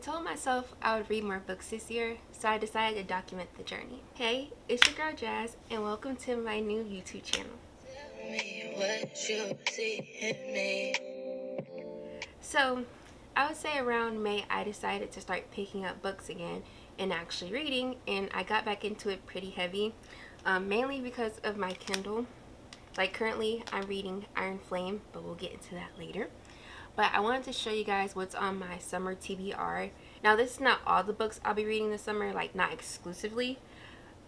told myself I would read more books this year, so I decided to document the journey. Hey, it's your girl Jazz, and welcome to my new YouTube channel. Tell me what you see in me. So, I would say around May, I decided to start picking up books again and actually reading, and I got back into it pretty heavy, mainly because of my Kindle. Like currently, I'm reading Iron Flame, but we'll get into that later. But I wanted to show you guys what's on my summer TBR. Now, this is not all the books I'll be reading this summer, like not exclusively,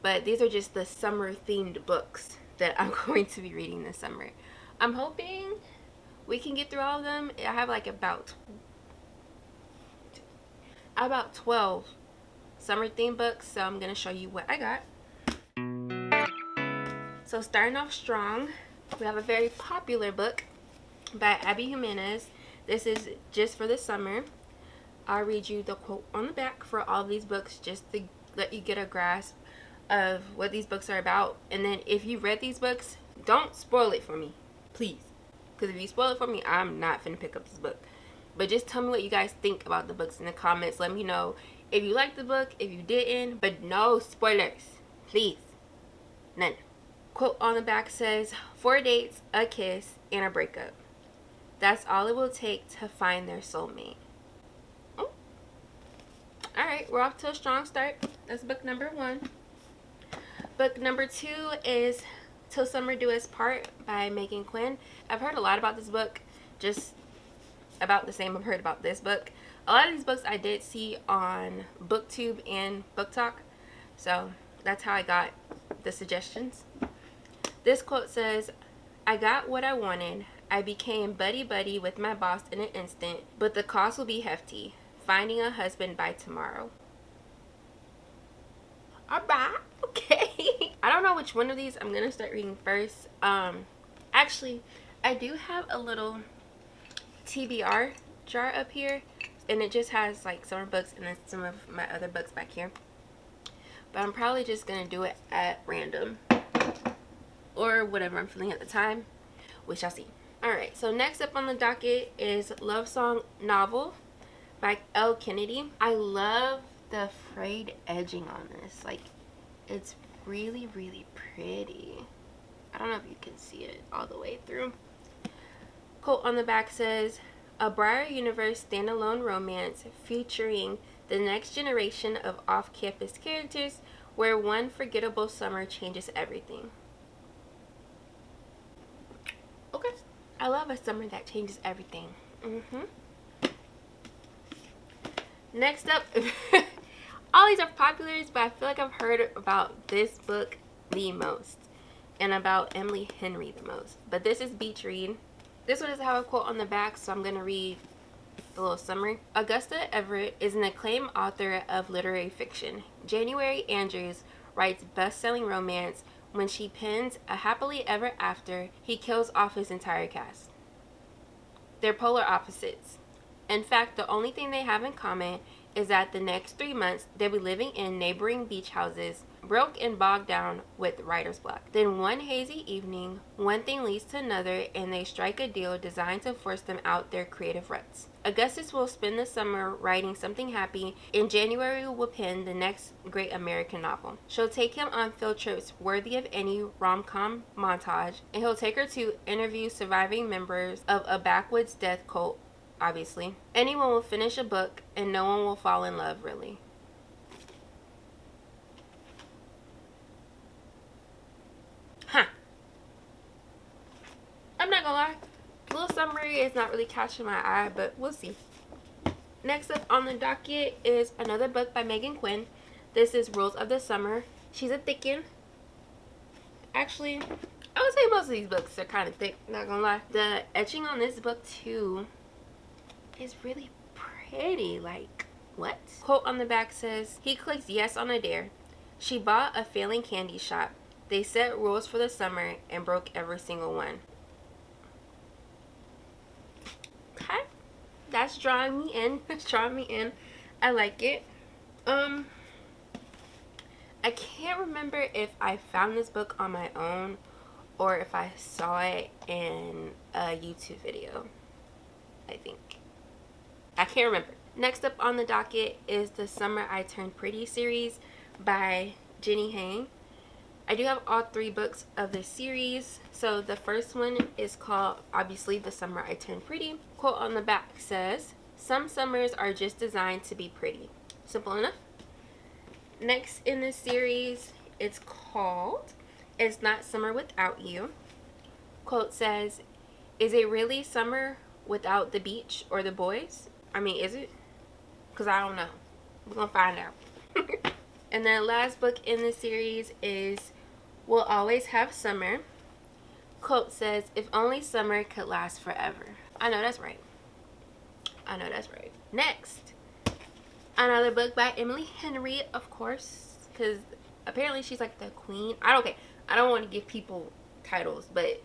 but these are just the summer themed books that I'm going to be reading this summer. I'm hoping we can get through all of them. I have like about 12 summer themed books, so I'm going to show you what I got. So starting off strong, we have a very popular book by Abby Jimenez. This is just for the summer. I'll read you the quote on the back for all of these books just to let you get a grasp of what these books are about. And then if you read these books, don't spoil it for me, please. Because if you spoil it for me, I'm not finna pick up this book. But just tell me what you guys think about the books in the comments. Let me know if you liked the book, if you didn't. But no spoilers, please. None. Quote on the back says, 4 dates, a kiss, and a breakup. That's all it will take to find their soulmate. Oh. Alright, we're off to a strong start. That's book number 1. Book number 2 is Till Summer Do Us Part by Megan Quinn. I've heard a lot about this book, just about the same I've heard about this book. A lot of these books I did see on BookTube and BookTok, so that's how I got the suggestions. This quote says, I got what I wanted. I became buddy-buddy with my boss in an instant, but the cost will be hefty. Finding a husband by tomorrow. Alright, okay. I don't know which one of these I'm going to start reading first. Actually, I do have a little TBR jar up here, and it just has like summer books and then some of my other books back here. But I'm probably just going to do it at random, or whatever I'm feeling at the time. We shall see. Alright, so next up on the docket is Love Song Novel by L. Kennedy. I love the frayed edging on this. Like, it's really, really pretty. I don't know if you can see it all the way through. Quote on the back says, a Briar Universe standalone romance featuring the next generation of off-campus characters where one forgettable summer changes everything. Okay. I love a summer that changes everything. Next up, all these are populars, but I feel like I've heard about this book the most and about Emily Henry the most. But this is Beach Read. This one doesn't have a quote on the back, so I'm going to read the little summary. Augusta Everett is an acclaimed author of literary fiction. January Andrews writes best-selling romance. When she pens A Happily Ever After, he kills off his entire cast. They're polar opposites. In fact, the only thing they have in common is that the next 3 months they'll be living in neighboring beach houses, broke and bogged down with writer's block. Then one hazy evening, one thing leads to another, and they strike a deal designed to force them out their creative ruts. Augustus will spend the summer writing something happy. In January will pen the next great American novel. She'll take him on field trips worthy of any rom-com montage, and he'll take her to interview surviving members of a backwoods death cult, obviously. Anyone will finish a book, and no one will fall in love, really. Huh. I'm not gonna lie. The little summary is not really catching my eye, but we'll see. Next up on the docket is another book by Megan Quinn. This is Rules of the Summer. She's a thickin'. Actually, I would say most of these books are kind of thick, not gonna lie. The etching on this book too is really pretty. Like, what? Quote on the back says, he clicked yes on a dare. She bought a failing candy shop. They set rules for the summer and broke every single one. Okay, that's drawing me in. That's drawing me in. I like it. I can't remember if I found this book on my own or if I saw it in a YouTube video. I think. I can't remember. Next up on the docket is the Summer I Turned Pretty series by Jenny Han. I do have all 3 books of this series. So the first one is called, obviously, The Summer I Turned Pretty. Quote on the back says, "Some summers are just designed to be pretty." Simple enough. Next in this series, it's called It's Not Summer Without You. Quote says, "Is it really summer without the beach or the boys? I mean, is it? Because I don't know. We're going to find out." And then last book in the series is We'll Always Have Summer. Quote says, "If only summer could last forever." I know that's right. I know that's right. Next, another book by Emily Henry, of course, because apparently she's like the queen. I don't want to give people titles, but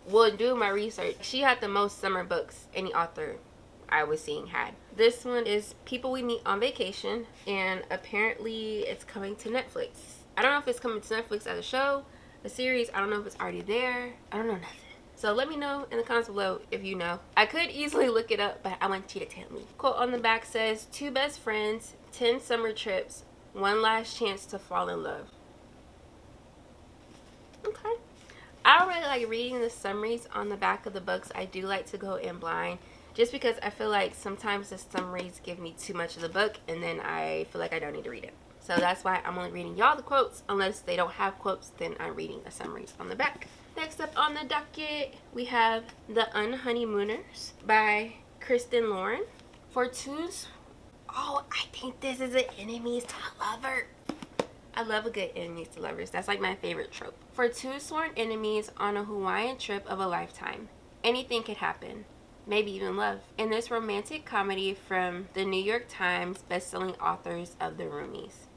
while doing my research, she had the most summer books any author I was seeing had. This one is People We Meet on Vacation, and apparently it's coming to Netflix. I don't know if it's coming to Netflix as a show, a series. I don't know if it's already there. I don't know nothing. So let me know in the comments below if you know. I could easily look it up, but I want you to tell me. Quote on the back says, "2 best friends, 10 summer trips, one last chance to fall in love." Okay. I don't really like reading the summaries on the back of the books. I do like to go in blind, just because I feel like sometimes the summaries give me too much of the book, and then I feel like I don't need to read it. So that's why I'm only reading y'all the quotes. Unless they don't have quotes, then I'm reading the summaries on the back. Next up on the docket, we have The Unhoneymooners by Kristen Lauren. For twos, oh, I think this is an enemies to lover. I love a good enemies to lovers. That's like my favorite trope. For 2 sworn enemies on a Hawaiian trip of a lifetime, anything could happen. Maybe even love. In this romantic comedy from the New York Times bestselling authors of The Roomies.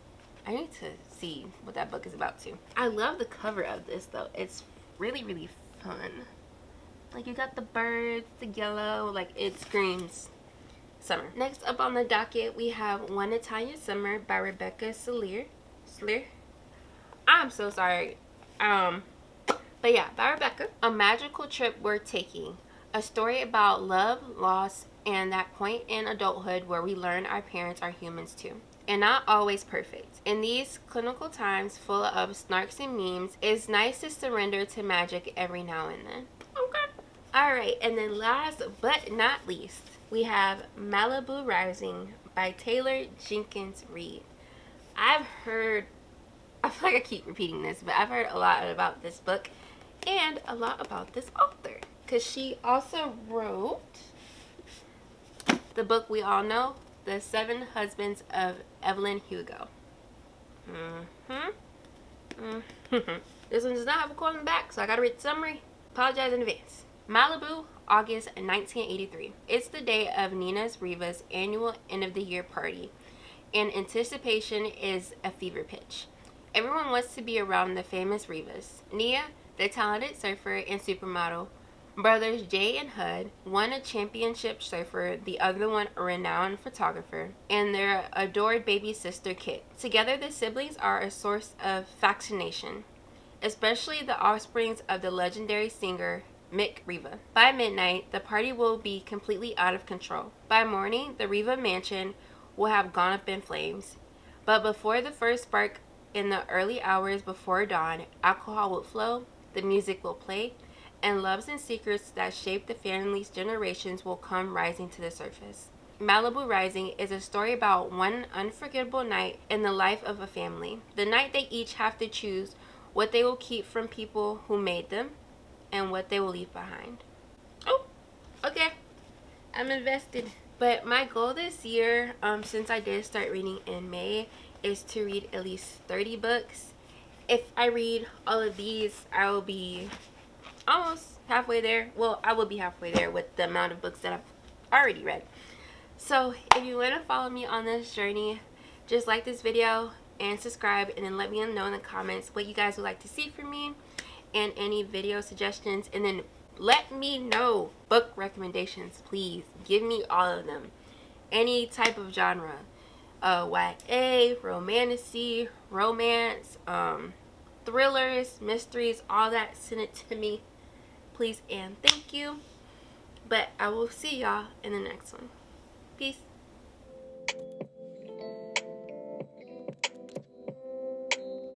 I need to see what that book is about too. I love the cover of this though. It's really, really fun. Like, you got the birds, the yellow, like, it screams summer. Next up on the docket, we have One Italian Summer by Rebecca Slier. I'm so sorry. But yeah, by Rebecca. A magical trip we're taking. A story about love, loss, and that point in adulthood where we learn our parents are humans too. And not always perfect. In these clinical times full of snarks and memes, it's nice to surrender to magic every now and then. Okay. Alright, and then last but not least, we have Malibu Rising by Taylor Jenkins Reid. I feel like I keep repeating this, but I've heard a lot about this book and a lot about this author. Because she also wrote the book we all know, The 7 Husbands of Evelyn Hugo. This one does not have a quote in the back, so I gotta read the summary. Apologize in advance. Malibu, August 1983. It's the day of Nina's Riva's annual end-of-the-year party, and anticipation is a fever pitch. Everyone wants to be around the famous Rivas. Nia, the talented surfer and supermodel, brothers Jay and Hud, one a championship surfer, the other one a renowned photographer, and their adored baby sister Kit. Together, the siblings are a source of fascination, especially the offsprings of the legendary singer Mick Riva. By midnight, the party will be completely out of control. By morning, the Riva mansion will have gone up in flames. But before the first spark, in the early hours before dawn, alcohol will flow, the music will play, and loves and secrets that shape the family's generations will come rising to the surface. Malibu Rising is a story about one unforgettable night in the life of a family. The night they each have to choose what they will keep from people who made them and what they will leave behind. Oh, okay. I'm invested. But my goal this year, since I did start reading in May, is to read at least 30 books. If I read all of these, I will be almost halfway there. Well, I will be halfway there with the amount of books that I've already read. So if you want to follow me on this journey, just like this video and subscribe, and then let me know in the comments what you guys would like to see from me and any video suggestions, and then let me know book recommendations. Please give me all of them, any type of genre, YA, romantasy, romance, thrillers, mysteries, all that. Send it to me, please and thank you. But I will see y'all in the next one. Peace.